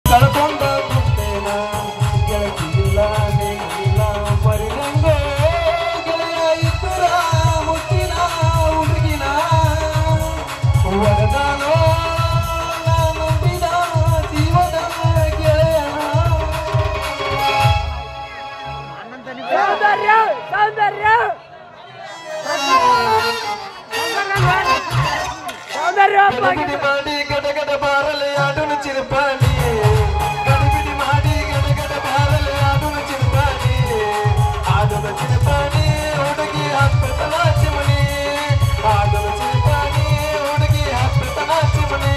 ಕಳ್ಕೊಂಡ ಗುಂಡೇನ ಗೆಳತಿಲ್ಲ ನೆನಪಿಲ್ಲ ಪರಿಗಂಗ ಗೆಳೆಯ ಇಬ್ಬರ ಮುಟ್ಟಿನ ಹುಡುಗಿನ ವರದಾನೋ ನಂಬಿದ ಜೀವದ ಗೆಳೆಯನ ಸೌಂದರ್ಯ ಸೌಂದರ್ಯ ಸೌಂದರ್ಯ ಗಡಿಬಿಡಿ ಮಾಡಿ ಗಡಗಡ ಬಾರಲೆ ಆಡುನು ಚಿರುಪಾಣಿ ಗಡಿಬಿಡಿ ಮಾಡಿ ಗಡಗಡ ಬಾರಲೆ ಆಡುನು ಚಿರುಪಾಣಿ ಆಡುನು ಚಿರುಪಾಣಿ ಹುಡುಗಿ ಹಾಕ್ಬೇಕಲ್ಲ ಚಿಮಣಿ ಆಡುನು ಚಿರುಪಾಣಿ ಹುಡುಗಿ ಹಾಕ್ಬೇಕಲ್ಲ ಚಿಮಣಿ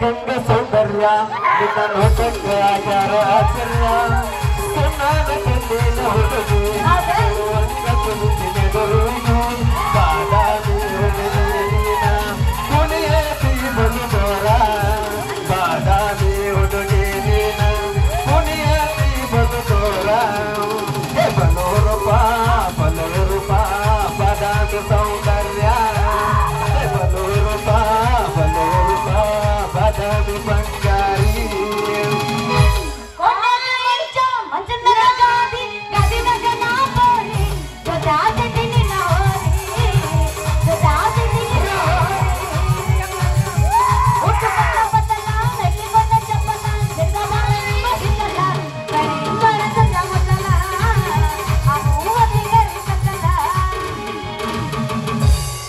ಕಂಗ ಸೌಂದರ್ಯ ನಿನ್ನ ನೋಟಕ್ಕೆ ಆಚಾರ ಆಚರ್ಯ ಸಣ್ಣಾದ ಕಂಡಿನ ಹುಡುಗಿ ಅಂಗ ಕುಳಿತಿನ ದೊರುಗಿ ಬಾದಾಮಿ ಹುಡುಗಿನ ಕುಣಿಯ ಬಲು ದೋರ ಬಾದಾಮಿ ಹುಡುಗಿ ನೀನ ಕುಣಿಯ ಬಲು ದೋರ ಬಲೋ ರೂಪ ಬಾದಾಮಿ ಸೌಂದರ್ಯ ಬಲೋ ರೂಪ ಬಾದಾಮಿ ಬಂಗಾರಿ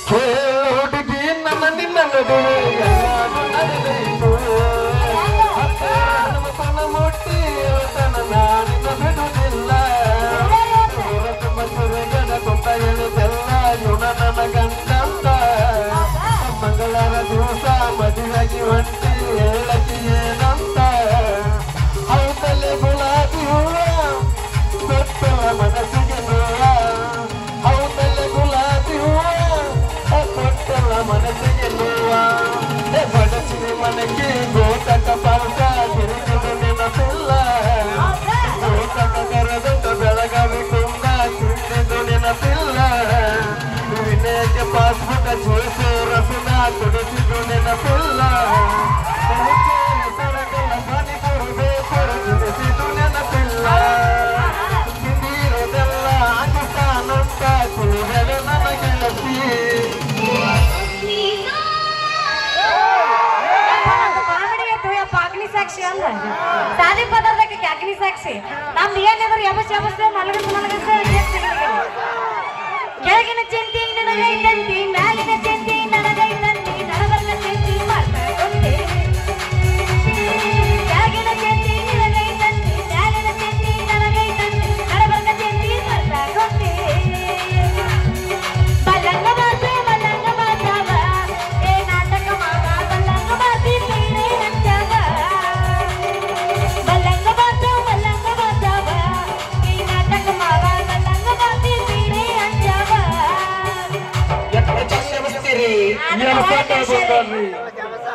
ಹುಡುಗಿ ನನ್ನ ನಿನ್ನ ನಡುವೆ ಮುಟ್ಟಿ ತನ ನಾನಿನ ಬಿಡುವುದಿಲ್ಲ ಮಸುರೆಗಡ ಕೊಂಡ ಎಳೆದೆಲ್ಲ ಇವನ ನನ್ನ ಗಂಡಂತ ಮಂಗಳವಾರ ದಿವಸ ಮದುವೆಯಾಗಿ ಹೊಂಟಿ ಹೇಳಕ್ಕೆ ಏನಂತ ಹೌದಲ್ಲೇ ಗುಲಾಬಿ ಹೂವ ಕೊಟ್ಟವ ಮನಸ್ಸಿಗೆ ನೋವ ಹೌದಲ್ಲೇ ಗುಲಾಬಿ ಹೂವ ಕೊಟ್ಟವ ಮನಸ್ಸಿಗೆ ನೋವ ಬಡಸಿನ ಮನೆಗೆ ಗೋತಕ ಪಾಲ್ಕ ತಿರುಗಿದು ನೆನಪಿಲ್ಲ ಗೋತಕ ಕರೆದಂತ ಬೆಳಗಾವಿ ಕುಂದ ತಿಂಡಿದು ನೆನಪಿಲ್ಲ ವಿನಯಕ್ಕೆ ಪಾಸ್ಬುಕ್ ಜೋಡಿಸೋ ರಸನ ಕೊಡಿಸಿದು ನೆನಪಿಲ್ಲ ಹೆಸರಗೆಲ್ಲ ಪಾನಿ ಕೊಡಬೇಕು ಜೋಡಿಸಿದು ನೆನಪಿಲ್ಲ ತಿಂದಿರೋದೆಲ್ಲ ಆಗಿಸ್ತಾನಂತ ಕುಳಿದರೆ ನನಗೆಳತಿ ಸಾಕ್ಷಿ ಅಲ್ಲ ಸಾದಿ ಪದಾರ್ಥಕ್ಕೆ ಅಗ್ನಿ ಸಾಕ್ಷಿ ನಮ್ದು ಏನಿದ್ರು ಯಬಸ್ ಕೆಳಗಿನ ಚಿಂತಿ ನನಗೈತಂತಿ ಮ್ಯಾಲಿನ ಚಿಂತಿ ನನಗೈತಂತಿ ನಡಬರ್ಗ ಚಿಂತಿ ಮಾಡ್ಕೊಂಡೆ ಕೆಳಗಿನ ಚಿಂತಿ ನನಗೈತಂತಿ ಮ್ಯಾಲಿನ ಚಿಂತಿ ನನಗೈತಂತಿ ನಡಬರ್ಗ ಚಿಂತಿ ಮಾಡ್ಕೊಂಡೆ ಬಲ್ಲಂಗ ಮಾತಾವ ಏ ನಾಟಕ ಮಾವ ಬಲ್ಲಂಗ ಮಾತಿ ಪೀಡೆ ಹಂಚವ ಬಲ್ಲಂಗ ಮಾತಾವ ಈ ನಾಟಕ ಮಾವ ಬಲ್ಲಂಗ ಮಾತಿ ಪೀಡೆ ಹಂಚವ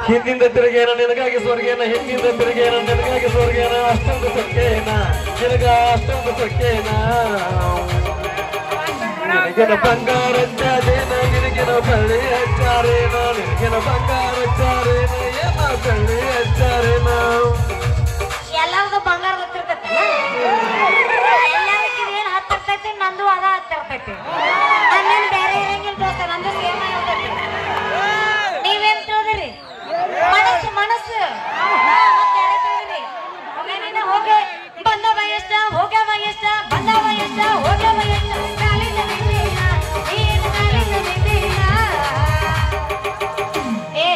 ಹಿಂದಿಂದ ತಿರುಗೇನ ನಿನಗಾಗಿ ಸ್ವರ್ಗೇನ ಹಿಂದಿಂದ ತಿರುಗೇನ ನಿನಗಾಗಿ ಸ್ವರ್ಗೇನ ಅಷ್ಟೊಂದು ಸೊಕ್ಕೇನ ನಿನಗ ಅಷ್ಟೊಂದು ಸೊಕ್ಕೇನ ನಿನಗಿನ ಬಂಗಾರ ಹಚ್ಚಾರೇನ ನಿನಗಿನ ಬಳ್ಳಿ ಹಚ್ಚಾರೇನ ನಿನಗಿನ ಬಂಗಾರ ಹಚ್ಚಾರೇನ ಏನ ಬಳ್ಳಿ ಹಚ್ಚಾರೇನ ಎಲ್ಲಾರ್ದು ಬಂಗಾರ ಗೊತ್ತಿರ್ತೈತಿ ಎಲ್ಲಾರ್ಕಿದ ಏನ್ ಹತ್ತಿರ್ತೈತಿ ನಂದು ಅದ ಹತ್ತಿರ್ತೈತಿ ನನ್ನೇನು ಬೇರೆ ಇರಂಗಿಲ್ಲ ದೋಸ್ತ ನಂದು ಸೇಮ ಇರ್ತೈತಿ ನೀವೇನ್ ತಿಳಿದ್ರಿ ಮನಸ್ಸು ಮನಸ್ಸು ಹೋಗಿ ಬಂದವ ಎಷ್ಟ ಹೋಗ್ಯವ ಎಷ್ಟ ಬಂದವ ಎಷ್ಟ ಹೋಗ್ಯವ ಎಷ್ಟ ಕಾಲಿನ ನಿಂದಿನ ನೀನು ಕಾಲಿನ ನಿಂದಿನ ಏ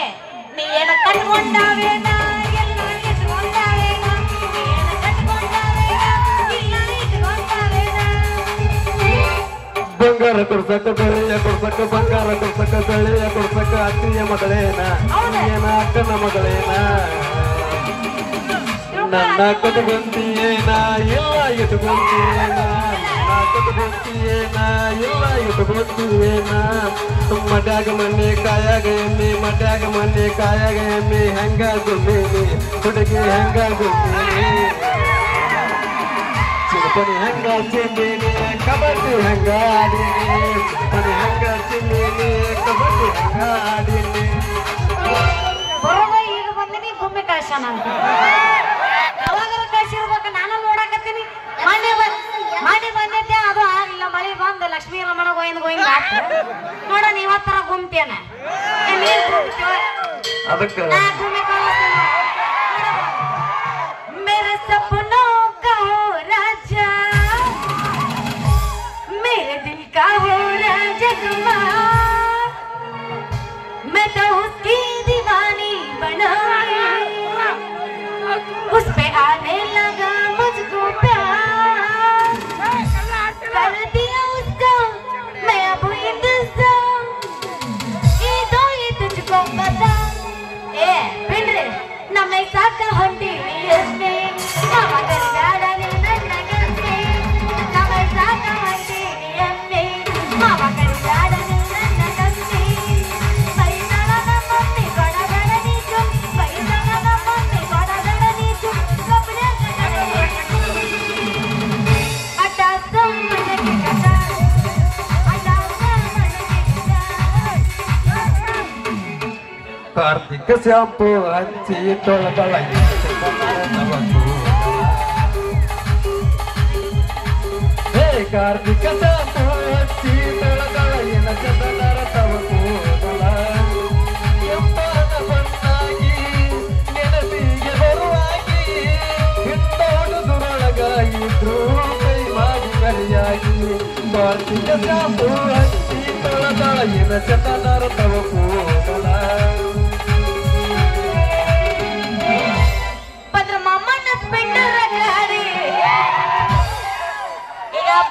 ನೀ ಏನ ಕಟ್ಕೊಂಡಾವೇನ ಎಲ್ಲ ಇಟ್ಕೊಂಡಾವೇನ ಏನ ಕಟ್ಕೊಂಡಾವೇನ ಇಲ್ಲ ಇಟ್ಕೊಂಡಾವೇನ ಬಂಗಾರ ಕೊಡ್ಸಕ್ಕ ಬೆಳೆಯ ಕೊಡ್ಸಕ್ಕ ಬಂಗಾರ ಕೊಡ್ಸಕ್ಕ ಬೆಳೆಯ ಕೊಡ್ಸಕ್ಕ ಅತ್ತಿಯ ಮಗಳೇನ ಏನ ಅಕ್ಕನ ಮಗಳೇನ ನನ್ನ ಕಟ್ಕೊಂತಿಯೇನ ಇಲ್ಲ ಇಟ್ಕೊಂತಿಯೇನ ನನ್ನ ಕಟ್ಕೊಂತಿಯೇನ ಇಲ್ಲ ಇಟ್ಕೊಂತಿಯೇನ ಮಡ್ಯಾಗ ಮಣ್ಣೆ ಕಾಯಾಗ ಎಮ್ಮೆ ಮಡ್ಯಾಗ ಮಣ್ಣೆ ಕಾಯಾಗ ಎಮ್ಮೆ ಹೆಂಗ ಗುಮ್ಮೀನಿ ಹುಡುಗಿ ಹೆಂಗ ಗುಮ್ಮೀನಿ ಚಿರುಪನಿ ಹೆಂಗ ಚಿಂದೀನಿ ಕಬಡ್ಡಿ ಹೆಂಗ ಆಡೀನಿ ಚಿರುಪನಿ ಹೆಂಗ ಚಿಂದೀನಿ ಕಬಡ್ಡಿ ಹೆಂಗ ಆಡೀನಿ ಬರೋದ ಈಗ ಬಂದಿನಿ ಗುಮ್ಮಿ ಕಳ್ಸಣ ಅಂತ ಅವಾಗ ಕಳ್ಸಿರ್ಬೇಕು ನಾನು ನೋಡಕತ್ತೀನಿ ಮಾಡಿ ಬಂದೈತೆ ಅದು ಆಗ್ಲಿಲ್ಲ ಮಳಿ ಬಂದು ಲಕ್ಷ್ಮೀ ರಮಣ ಗೋವಿಂದ ಗೋವಿಂದ ನೋಡ ನೀವತ್ತರ ಗುಮ್ತೇನ ನೀನ್ ಗುಮ್ತೀವ ಅದಕ್ಕೆ ನಾ ಗುಮ್ಮಿ ಕಳಿಸ್ತೀನಿ मेरे सपनों का हो राजा मेरे दिल का हो राजकुमार मैं तो उसकी दीवानी बना उस पे आने लगा मुझको प्यार कर दिया उसको मैं अब इंतजार ये दो ये तुझको पता ए पिंडरे नमे साका होंडी यस्मे मामा करगाडने नन्ना करते नमे साका होंडी यस्मे मामा करगाडने नन्ना करते पैसाला नम्मे गडगडनी चुम पैसाला नम्मे गडगडनी चुम कपड़े अटा सम मन के कटा अटा सम मन के कटा ಕಾರ್ತಿಕ ಶಾಂಪು ಹಚ್ಚಿ ತೊಳೆದಳ ಹೇ ಕಾರ್ತಿಕ ಶಾಂಪು ಹಚ್ಚಿ ತೊಳೆದಳ ಎನ ಚಂದನರ ತವ ಕೂದಲ ಕೆಂಪನ ಬಣ್ಣಾಗಿ ನೆನಪಿಗೆ ಬರುವಾಗಿ ಹಿಂದೋಡುದುರೊಳಗ ಇದ್ರು ಕೈ ಮಾಡಿ ಕರಿಯಾಗಿ ಕಾರ್ತಿಕ ಶಾಂಪು ಹಚ್ಚಿ ತೊಳೆದಳ ಎನ ಚಂದನರ ತವ ಕೂದಲ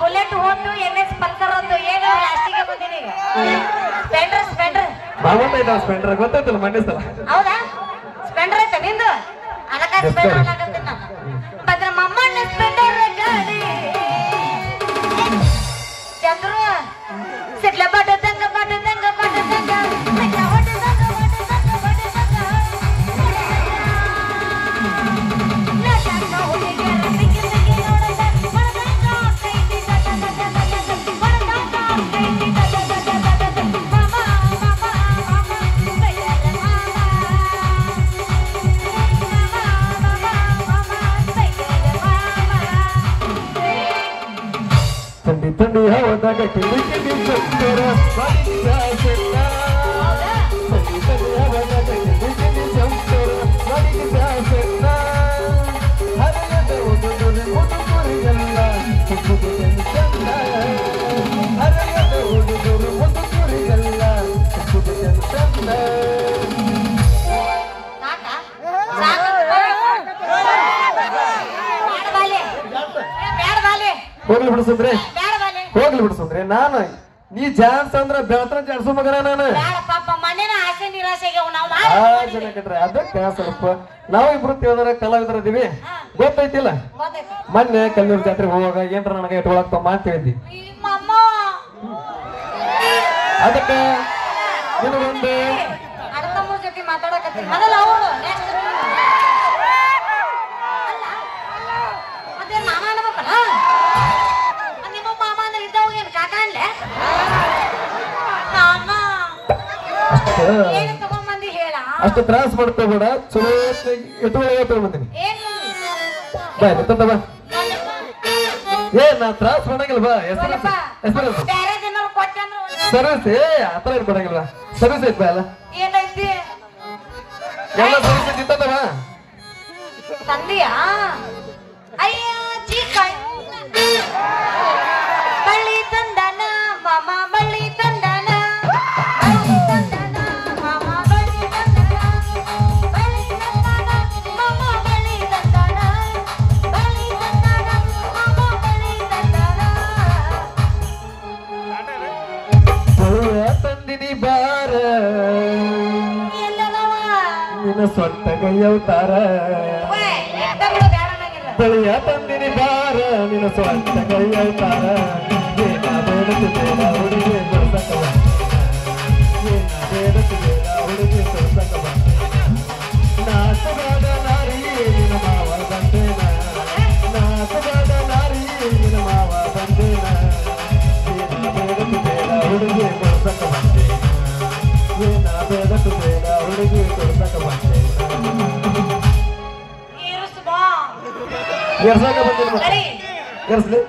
ಬುಲೆಟ್ ಹೋತು NS ಪಲ್ಸರ್ ಹೋತು ಈಗ ಲಾಸ್ಟಿಗೆ ಬಂದಿನಿ ಸ್ಪೆಂಡರ್ ಮಾಮೂಲಿ ಐತ ಸ್ಪೆಂಡರ್ ಗೊತ್ತಾಯ್ತಲ್ಲ ಮಂಡ್ಯ ಸಲ ಹೌದಾ ಸ್ಪೆಂಡರ್ ಐತೆ ನಿಂದು ಅದಕ್ಕ ಸ್ಪೆಂಡರ್ ಆಗತ್ತೆ ನಾನು ಬದ್ರ ಮಮ್ಮಣ್ಣ ಸ್ಪೆಂಡರ್ ಗಾಡಿ ಚಂದ್ರು ಸಿಡ್ಲ ಬಡದಂಗ ಬಡದಂಗ ಬಡದಂಗ ಸಿಡ್ಲ ಬಡದಂಗ ಬಡದಂಗ ಬಡದಂಗ ನಾ ಚಂದ ಹುಡುಗಿ ರತಿಗೆ ಸಿಗಿ ನೋಡದ ಬಡದಂಗ ಕೈದಿ ತಂಡಿ ತಂಡಿ ಹವದಾಗ ಕಿಡಿ ಕಿಡಿ ಚಪ್ಪರ ಬಾಡಿಗೆ ಜಾಸೆಲ್ಲ ತಂಡಿ ತಂಡಿ ಹವದಾಗ ಕಿಡಿ ಕಿಡಿ ಚಪ್ಪರ ಬಾಡಿಗೆ ಜಾಸೆಲ್ಲ ಹರಿಯದ ಉಡುಗೊರೆ ಮುದುಕುರಿಗೆಲ್ಲ ಸುತ್ತುದು ಚೆನ್ನ ಹರಿಯದ ಉಡುಗೊರೆ ಮುದುಕುರಿಗೆಲ್ಲ ಸುತ್ತುದು ಚೆನ್ನ ಹೋಗ್ಲಿ ಬಿಡಿಸಿದ್ರೆ ಹೋಗ್ಲಿ ಬಿಡಿಸಿದ್ರೆ ನಾನು ನೀ ಜಾನ್ಸ್ ಅಂದ್ರ ಬೆಳತ್ರ ಜಾನ್ಸು ಮಗನ ನಾನು ಜನ ಕಟ್ರೆ ಅದಕ್ಕೆ ಸ್ವಲ್ಪ ನಾವು ಇಬ್ರು ತಿಳಿದ್ರ ಕಲಾವಿದರದೀವಿ ಗೊತ್ತೈತಿಲ್ಲ ಮೊನ್ನೆ ಕಲ್ಲೂರು ಜಾತ್ರೆಗೆ ಹೋಗುವಾಗ ಏನ್ರ ನನಗೆ ಇಟ್ಕೊಳಕ್ ತಮ್ಮ ಅಂತ ಹೇಳಿದ್ದಿ ಅದಕ್ಕೆ ನಿನಗೊಂದು ಜೊತೆ ಮಾತಾಡಕತ್ತೀನಿ ಮೊದಲ ಅವರು ಅದೇ ಮಾಮ ಅನ್ಬೇಕಲ್ಲ ನಿಮ್ಮ ಮಾಮ ಅಂದ್ರೆ ಇದ್ದವಾಗ ಏನು ಕಾಕ ಅನ್ಲೆ ಮಾಮ ಏನು ತಗೊಂಡ್ಬಂದಿ ಹೇಳ ಅಷ್ಟು ತ್ರಾಸ ಮಾಡ್ಕೋಬೇಡ ಚಲೋ ಇಟ್ಕೊಳ್ಳೋ ಬಂದಿನಿ ಬಾಯ್ ತಂದ ಬಾ ಏ ನಾ ತ್ರಾಸ ಮಾಡಂಗಿಲ್ಲ ಬಾ ಬೇರೆ ಜನರು ಕೊಟ್ಟಂದ್ರೆ ಸರ್ವಿಸ್ ಏ ಆತರ ಕೊಡಂಗಿಲ್ಲ ಸರ್ವಿಸ್ ಐತ್ ಬಾ ಎಲ್ಲ ಏನೈತಿ ಎಲ್ಲ ಸರ್ವಿಸ್ ಇತ್ತದ ಬಾ ತಂದಿಯಾ ಅಯ್ಯ ಚಿಕನ್ ಬಳ್ಳಿ ತಂದನ ಮಾಮ ಬಳ್ಳಿ ತಂದನ ಬಳ್ಳಿ ತಂದನ ಮಾಮ ಬಳ್ಳಿ ತಂದನ ಬಳ್ಳಿ ತಂದನ ಮಾಮ ಬಳ್ಳಿ ತಂದನ ಬಳ್ಳಿ ತಂದನ ಮಾಮ ಬಳ್ಳಿ ತಂದನ ತಂದಿನಿ ಬಾರ ಎಲ್ಲದವ ನಿನ್ನ ಸ್ವಂತ ಕೈಯವತಾರ ಬಳಿಯ ತಂದಿನಿ ಬಾರ ನಿನ್ನ ಸ್ವಂತ ಕೈಯವತಾರ ಏನ ಬೇಡತಿದ್ದೇನ ಹುಡುಗಿ ಕೊಡ್ಸಕ ಏನ ಬೇಡತಿದ್ದೇನ ಹುಡುಗಿ ಕೊಡ್ಸಕ ನಾಟಗಾಡ ನಾರಿ ನಿನ್ನ ಮಾವ ಬಂದೇನ ನಾಟಗಾಡ ನಾರಿ ನಿನ್ನ ಮಾವ ಬಂದೇನ ಏನ ಬೇಡತಿದ್ದೇನ ಹುಡುಗಿ ಕೊಡ್ಸಕ ಬಂದೇನ ಏನ ಬೇಡತಿದ್ದೇನ ಹುಡುಗಿ ಕೊಡ್ಸಕ ಬಂದೇನ ಎರ್ಸಾಕ ಬಂದೇನ ಮತ್ತೆ ಎರ್ಸ್ಲಿ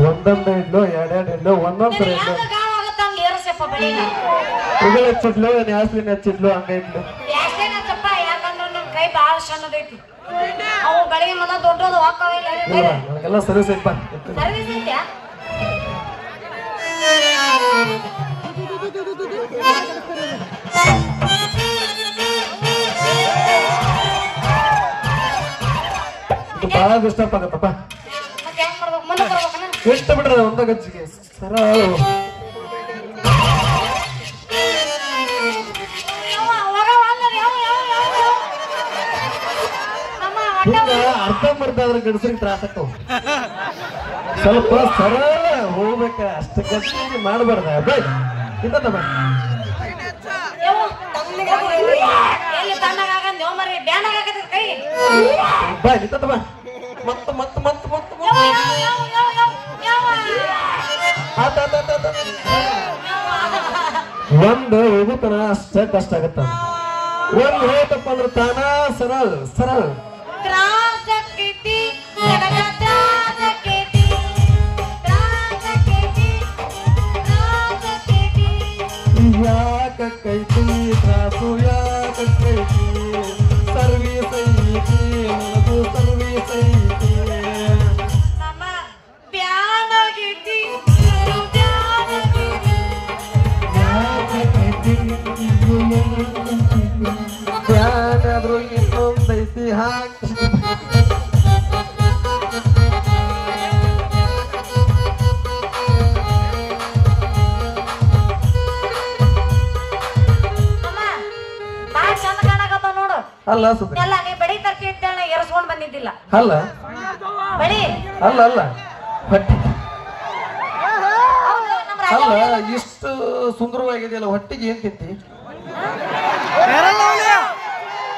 ಒಂದೊಂದು ಇಡ್ಲು ಎರಡೆರಡು ಇಡ್ಲು ಒಂದೊಂದ್ ತರ ಇಡ್ಲು ಉಗುಳು ಹಚ್ಚಿಡ್ಲು ನ್ಯಾಸ್ಲಿನ ಹಚ್ಚಿಡ್ಲು ಹಂಗ ಇಡ್ಲು ಕೈ ಬಾಳ ಸಣ್ಣದೈತಿ ಅವು ಗಳಿಗೆ ಮನ ದೊಡ್ಡದು ಹಾಕವಿಲ್ಲ ನನಗೆಲ್ಲ ಸರ್ವಿಸ್ ಐತಪ್ಪ ಸರ್ವಿಸ್ ಐತ್ಯಾ ಬಹಳ ಡಿಸ್ಟರ್ಬ್ ಆಗತ್ತಪ್ಪ ಮತ್ತೆ ಹೆಂಗ್ ಮಾಡ್ಬೇಕು ಮುಂದೆ ಬರ್ಬೇಕನ ಇಷ್ಟ ಬಿಡ್ರ ಒಂದ ಗಜ್ಜಿಗೆ ಸರ ಅರ್ಧಂಬರ್ಧ ಆದ್ರೆ ಗಂಡಸರಿಗೆ ತ್ರಾಸ ಆಗ್ತಾವ ಸ್ವಲ್ಪ ಸರಳ ಹೋಗ್ಬೇಕ ಅಷ್ಟ ಗಟ್ಟಿ ಮಾಡಬಾರ್ದ ಬೈ ಇಂತ ಬಾ ಬಾ ಇಂತ ಬಾ ಮತ್ತ ಮತ್ತ ಮತ್ತ ಮತ್ತ ಒಂದು ಹೋಗುತ್ತಾನ ಅಷ್ಟ ಕಷ್ಟ ಆಗತ್ತ ಒಂದು ಹೋಯ್ತಪ್ಪ ಅಂದ್ರೆ ತಾನ ಸರಳ ಸರಳ ಯಾಕೈತಿ ತ್ರಾಸು ಯಾಕೈತಿ ಸರ್ವೀಸ್ ಐತಿ ನನಗೂ ಸರ್ವೀಸ್ ಐತಿ ಬ್ಯಾನಾದ್ರೂ ಇನ್ನೊಂದೈತಿ ಹಾಕಿ ಅಲ್ಲ ಎಲ್ಲ ನೀ ಬಡಿ ತರ್ತಿ ಅಂತೇಳಿ ಎರಸ್ಕೊಂಡ್ ಬಂದಿದ್ದಿಲ್ಲ ಅಲ್ಲ ಬಡಿ ಅಲ್ಲ ಅಲ್ಲ ಹೊಟ್ಟೆ ಅಲ್ಲ ಇಷ್ಟು ಸುಂದರವಾಗಿದೆಯಲ್ಲ ಹೊಟ್ಟಿಗೆ ಏನ್ ತಿಂತಿ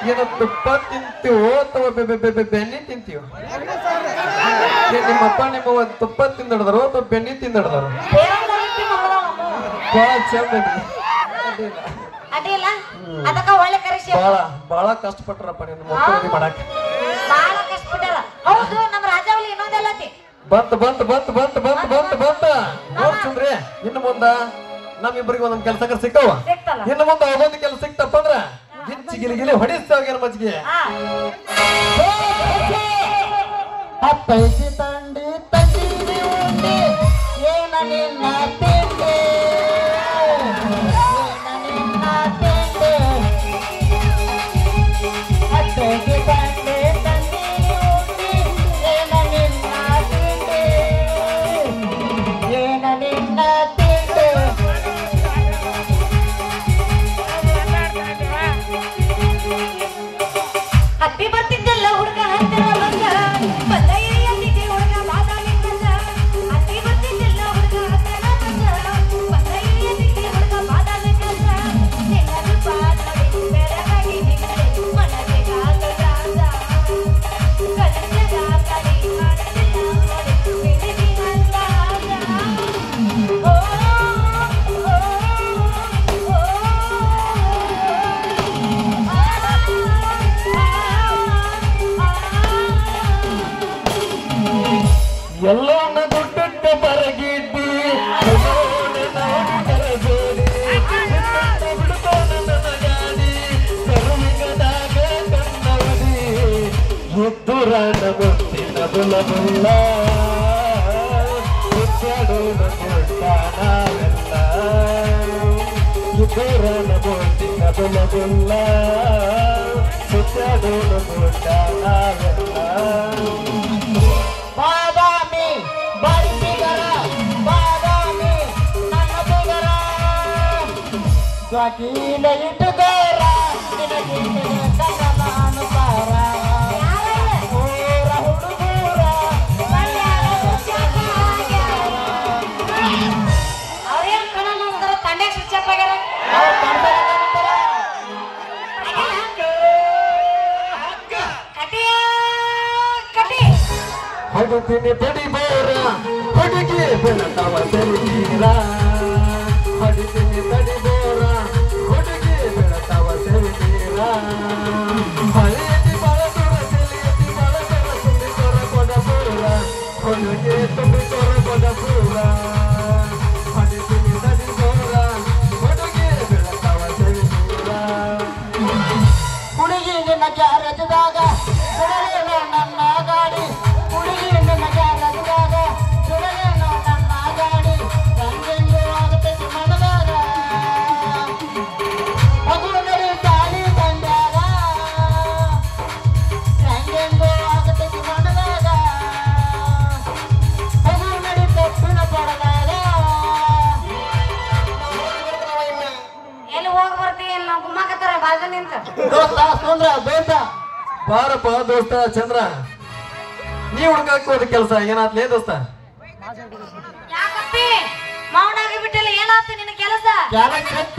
ಏನೋ ತುಪ್ಪ ತಿಂತೀವೋ ಅಥವಾ ಬೆಣ್ಣೆ ತಿಂತೀವೋ ನಿಮ್ಮಪ್ಪ ನಿಮ್ಮ ತುಪ್ಪ ತಿಂದಡ್ದಾರೋ ಅಥವಾ ಬೆಣ್ಣೆ ತಿಂದಡ್ದಾರೋ ಬಹಳ ಚಂದ ಅಡ್ಡಿಲ್ಲ ಅದಕ್ಕ ಒಳ್ಳೆ ಕರೆಸಿ ಬಹಳ ಬಹಳ ಕಷ್ಟಪಟ್ರಪ್ಪ ನಿನ್ನ ಮಕ್ಕಳಿಗೆ ಮಾಡಾಕ ಬಹಳ ಕಷ್ಟಪಟ್ಟಾರ ಹೌದು ನಮ್ಮ ರಾಜಾವಳಿ ಇನ್ನೊಂದೆಲ್ಲತಿ ಬಂತ ಬಂತ ಬಂತ ಬಂತ ಬಂತ ಬಂತ ಬಂತ ನೋಡ್ ಸುಂದ್ರಿ ಇನ್ನು ಮುಂದ ನಮ್ಮಿಬ್ಬರಿಗೆ ಒಂದೊಂದ್ ಕೆಲಸ ಸಿಕ್ಕವ ಸಿಕ್ತಲ್ಲ ಇನ್ನು ಮುಂದ ಅದೊಂದು ಕೆಲಸ ಸಿಕ್ತಪ್ಪ ಅಂದ್ರ ಗಿಚ್ಚಿ ಗಿಲಿ ಹೊಡಿಸ್ತಾವ ಮಜ್ಜಿಗೆ ಹತ್ತೈತಿ ತಂಡಿ ತಂದಿರಿ ಉಂಡಿ ಏನ ನಿನ್ನ ತಿಂಡಿ ಏನ ನಿನ್ನ ತಿಂಡಿ ಹತ್ತೈತಿ ತಂಡಿ ತಂದಿರಿ ಉಂಡಿ ಏನ ನಿನ್ನ ತಿಂಡಿ ಏನ ನಿನ್ನ ತಿಂಡಿ ಹತ್ತಿ ಬರ್ತಿದ್ದಲ್ಲ ಹುಡುಗ ಹತ್ತಿರ ಬಂದ ಬಂದಯ್ಯನಿಗೆ ಹುಡುಗ ಬಾದಾಮಿ ಬಂದ ಹತ್ತಿ ಬರ್ತಿದ್ದಲ್ಲ ಹುಡುಗ ಹತ್ತಿರ ಬಂದ ಬಂದಯ್ಯನಿಗೆ ಹುಡುಗ ಬಾದಾಮಿ ಬಂದ ನಿನ್ನದು ಬಾದಾಮಿ ಬೆರಗಾಗಿ ನಿಂತೆ ಮನಗೆ ಕಾದ ರಾಜ ಕನಸದ ಕಡಿ ಕಾಣಲಿಲ್ಲ ನೋಡಿ ಬೆಳಗಿ ಅಂದಾಜ ಓ ಎಲ್ಲವನ್ನ ದುಡ್ಡ ಬರಗಿದ್ದಿ ಎದ್ದುರಾಣ ಮುತ್ತಿನ ಬುಲಬುಲ್ಲ ಎದ್ದಾಡೋಣ ನಾವೆಲ್ಲ ಎದ್ದುರಾಣ ಮುತ್ತಿನ ಬುಲಬುಲ್ಲ ಸುತ್ತಾಡೋಣ ನಾವೆಲ್ಲ ಕೀಲ ಇಟ್ಟುಗಾರ ಅನುಸಾರ ಊರ ಹುಡುಗೂರ ಅವ್ರೇನ್ ಕಣನ ಅಂತಾರ ತಂಡೆ ಸ್ವಿಚ್ ಅಪ್ ಆಗ್ಯಾರ ಹೊಡಿತೀನಿ ತಡಿ ಬೋರ ಹುಡುಗಿ ಬೆಳತಾವ ಸೆರಿತೀರ ಹೊಡಿತೀನಿ ತಡಿ ಬೋರ ಹುಡುಗಿ ಬೆಳತಾವ ಸೆರಿತೀರ ಹಳೆಯತಿ ಬಳಸೋರ ಸೆಲಿಯತಿ ಬಳಸೋರ ತುಂಬಿಸೋರ ಕೊಡಪೂರ ಹುಡುಗಿ ತುಂಬಿಸೋರ ಕೊಡಪೂರ ಹೊಡಿತೀನಿ ತಡಿ ಬೋರ ಹುಡುಗಿ ಬೆಳತಾವ ಸೆರಿತೀರ ಹುಡುಗಿ ನಿನ್ನ ರಜದಾಗ ಸುಡಲೇನೋ ನನ್ನ ಗಾಡಿ ಹುಡುಗಿ ನಿನ್ನ ರಜದಾಗ ಸುಡಲೇನೋ ನನ್ನ ಗಾಡಿ ಗಂಗೆಂದು ಆಗುತ್ತದೆ ಮನದಾಗ ಮಗು ನಡಿ ತಾಳಿ ಬಂದಾಗ ಗಂಗೆಂದು ಆಗುತ್ತದೆ ಮನದಾಗ ಮಗು ನಡಿ ತಪ್ಪಿನ ಪಡದಾಗ ಎಲ್ಲಿ ಹೋಗಿ ಬರ್ತೀವಿ ನಾವು ಗುಮ್ಮಕತ್ತಾರ ಬಾಜು ನಿಂತ ದೋಸ್ತ ಸುಂದ್ರ ದೋಸ್ತ ಬಾರಪ್ಪ ದೋಸ್ತ ಚಂದ್ರ ನೀ ಹುಡ್ಕಕ್ ಹೋದ ಕೆಲಸ ಏನಾತ್ಲೇ ದೋಸ್ತ ಯಾಕಪ್ಪಿ ಮೌನಾಗಿ ಬಿಟ್ಟಲ್ಲ ಏನಾಯ್ತು ನಿನ್ನ ಕೆಲಸ ಕೆಲಸ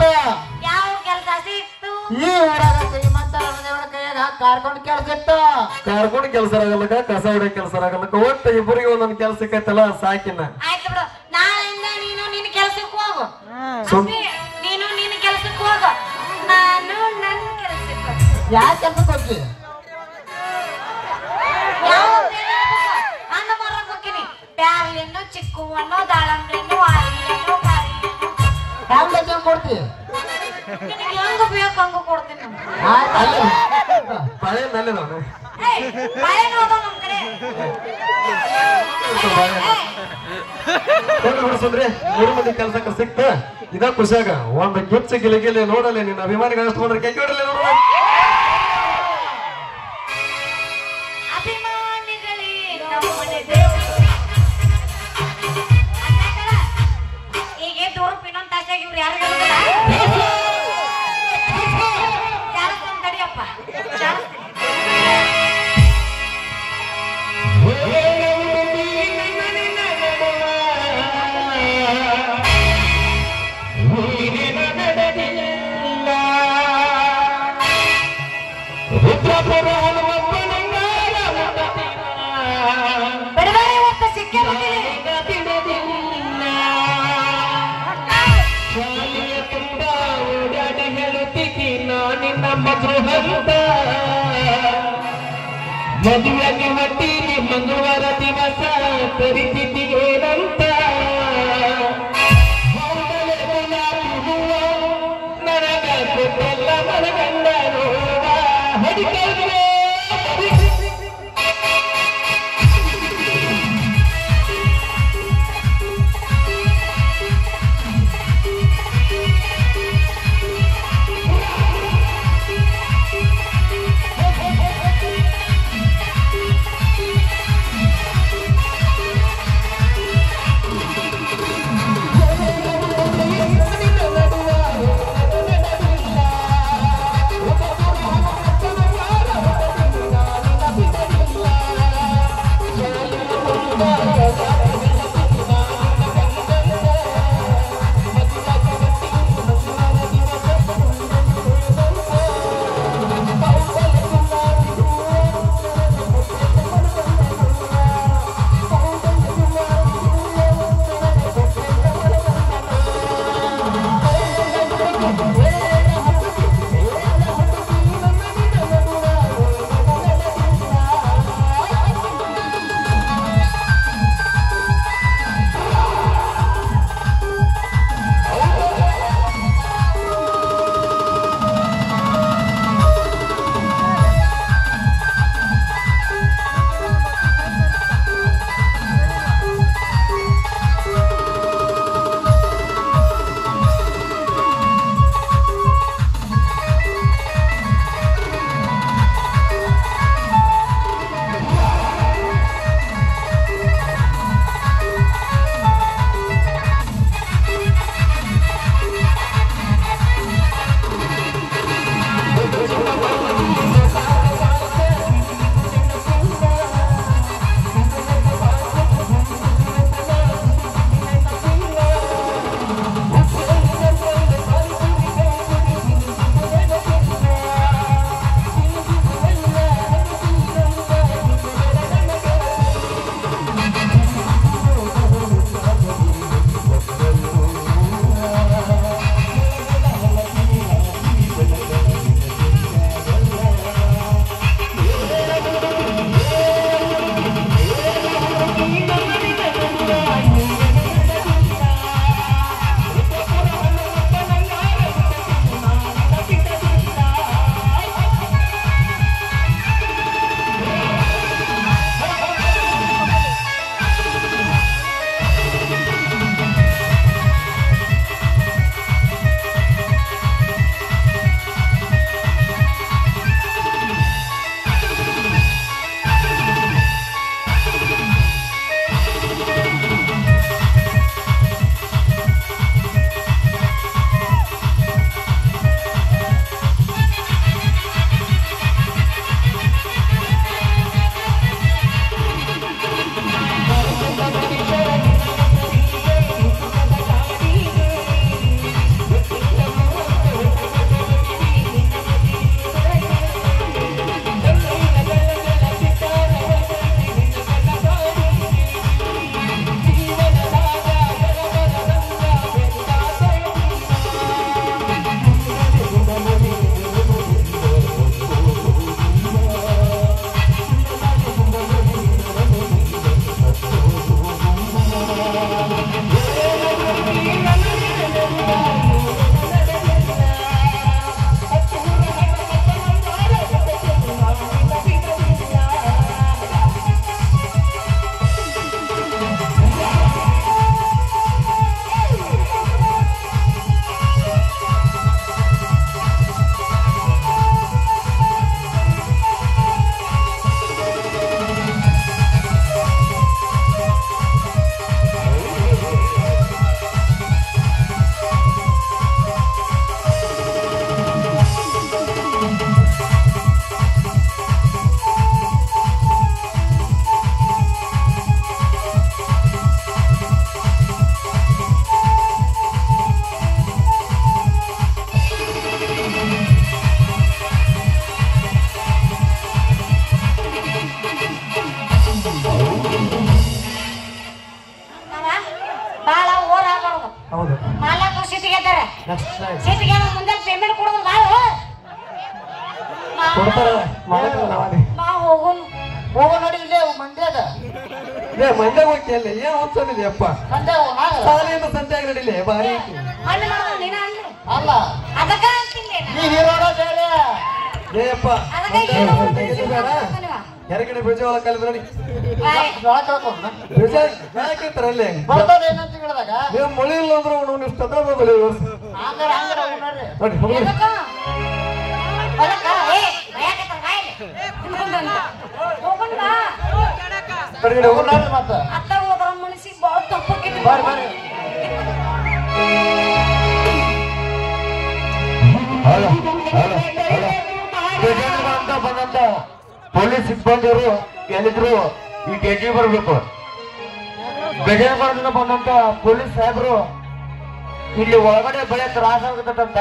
ಯಾವ ಕೆಲಸ ಸಿಕ್ತು ಈ ಊರಾಗ ಶ್ರೀಮಂತ ದೇವರ ಕೈಯಾಗ ಕಾರ್ಕೊಂಡು ಕೆಲಸ ಇತ್ತು ಕಾರ್ಕೊಂಡು ಕೆಲಸ ಆಗಲ್ಲಕ ಕಸ ಹೊಡೆ ಕೆಲಸ ಆಗಲ್ಲಕ ಒಟ್ಟು ಇಬ್ಬರಿಗೆ ಒಂದೊಂದು ಕೆಲಸ ಸಿಕ್ಕೈತಲ್ಲ ಸಾಕಿನ ಆಯ್ತು ಬಿಡು ನಾಳೆಯಿಂದ ನೀನು ನಿನ್ನ ಕೆಲಸಕ್ಕೆ ಹೋಗು ಸುಮ್- ಅಪ್ಪಿ, ನೀನು ನಿನ್ನ ಕೆಲಸಕ್ಕೆ ಹೋಗು ನಾನು ನನ್ನ ಕೆಲಸಕ್ಕೆ ಹೋಗ್ತೀನಿ. ಯಾವ ಕೆಲಸಕ್ಕೆ ಹೋಗಿ ಯಾವ ಹಣ್ಣು ಮಾರಕ್ ಹೋಗ್ತೀನಿ ಪ್ಯಾರ್ಲೆಣ್ಣು ಚಿಕ್ಕು ಹಣ್ಣು ದಾಳಂಬ್ರೆಣ್ಣು ಆರಿಯನ್ನು ಕಾರಿಯನ್ನು ಹ್ಯಾಂಗ ಬೇಕಂಗ್ ಕೊಡ್ತಿ ನಿನಗೆ ಹೆಂಗ ಬೇಕು ಹಂಗ ಕೊಡ್ತೀನಿ ನಾನು. ಬಾಳೆ ನಲ್ಲಿ ನಾನು ಏಯ್, ಬಾಳೆಹಣ್ಣು ಅದಾವ ನಮ್ ಕಡೆ ಹುಡ್ಸಂದ್ರೆ 3 ಮಂದಿ ಕೆಲ್ಸಕ್ಕೆ ಸಿಕ್ತ ಇದ ಖುಷಿಯಾಗ ಒಂದು ಗಿಚ್ಚ ಗಿಲಿಗಿಲಿ ನೋಡಲ್ಲ ನಿನ್ನ ಅಭಿಮಾನಿಗಳು ಅಷ್ಟು ಬಂದ್ರೆ ಕೆಂಗೆ ಹೊಡಲ್ಲ ನೋಡ ಅಭಿಮಾನಿಗಳೇ ನಮ್ಮನೆ ದೇವರು ಈಗ ದೂರ ಇನ್ನೊಂದು ತಾಸಾಗಿ ಇವ್ರು ಯಾರು ಜಾರಸ್ತಾನ ತಡಿಯಪ್ಪ ಜಾರಸ್ತೀನಿ ಬಿಡುಗಡೆ ಇವತ್ತು ಸಿಕ್ಕೇ ಮದುವೆಗೆ ಹೊಟ್ಟೀನಿ ಮಂಗಳವಾರ ದಿವಸ ಪರಿಸ್ಥಿತಿ ಏನಂತ ನನಗ ಕೊಟ್ಟೆಲ್ಲ ಮನಗಂಡ ನೋವ ಹೊಡಿತಾರೆ ಸಿಟಿಗೆ ಮುಂದೆ ಪೇಮೆಂಟ್ ಕೊಡೋದು ಬಾಳು ಕೊಡ್ತಾರ ಮಾಡಕ್ಕಿಲ್ಲ ನಾವಲ್ಲಿ ಬಾ ಹೋಗೋನು ಹೋಗೋ ನೋಡಿ ಇಲ್ಲೇ ಮಂಡ್ಯದ ಮಂಡ್ಯಾಗ ಹೋಗ್ತಿಲ್ಲ ಏನ್ ಓದ್ಸೋದಿಲ್ಲ ಅಪ್ಪ ಮಂಡ್ಯ ಸಾಲಿಯಿಂದ ಸಂತ್ಯಾಗ ನಡಿಲೆ ಬಾರಿ ಐತಿ. ಅಲ್ಲಿ ಮಾಡೋದು ನೀನ ಅಲ್ಲಿ ಅಲ್ಲ ಅದಕ್ಕ ಅಂತಿಲ್ಲ ನೀ ಹೀರೋಡ ಬೇರೆ ಏ ಅಪ್ಪ ಬೇಡ ಎರಗಡೆ ಬೀಜ ಹೊಲ ಕಲಿದ್ರೆ ನೋಡಿ ಬೀಜ ಯಾಕಿರ್ತಾರ ಅಲ್ಲಿ ಬರ್ತಾರ ಏನಂತ ಹೇಳಿದಾಗ ನೀವು ಮಳಿ ಇಲ್ಲ ಅಂದ್ರೆ ಅವ್ನು ಇಷ್ಟು ಹತ್ರ ಬಂದಿಲ್ಲ ಈ ವರ್ಷ ಹಂಗಾರ ಹಂಗಾರ ನೋಡ್ರಿ ನೋಡಿ ಹೋಗ್ರಿ ಕಡೆಗಡೆ ಹೋಗೋಣ ನೋಡ್ರಿ ಮತ್ತ ಅತ್ತ ಹೋದ್ರ ಮನಸ್ಸಿಗೆ ಬಾಳ ತಪ್ಪಕ್ಕಿತ್ತು ಬರ್ರಿ ಬರ್ರಿ ಗಜೇಂದ್ರ ಅಂತ ಬಂದಂತ ಪೊಲೀಸ್ ಸಿಬ್ಬಂದಿಯವರು ಎಲ್ಲಿದ್ರು ಈ ಗೇಟಿಗೆ ಬರ್ಬೇಕು. ಗಜೇಂದ್ರದಿಂದ ಬಂದಂತ ಪೊಲೀಸ್ ಸಾಹೇಬರು ಇಲ್ಲಿ ಒಳಗಡೆ ಬೆಳೆ ತ್ರಾಸ ಆಗುತ್ತಂತ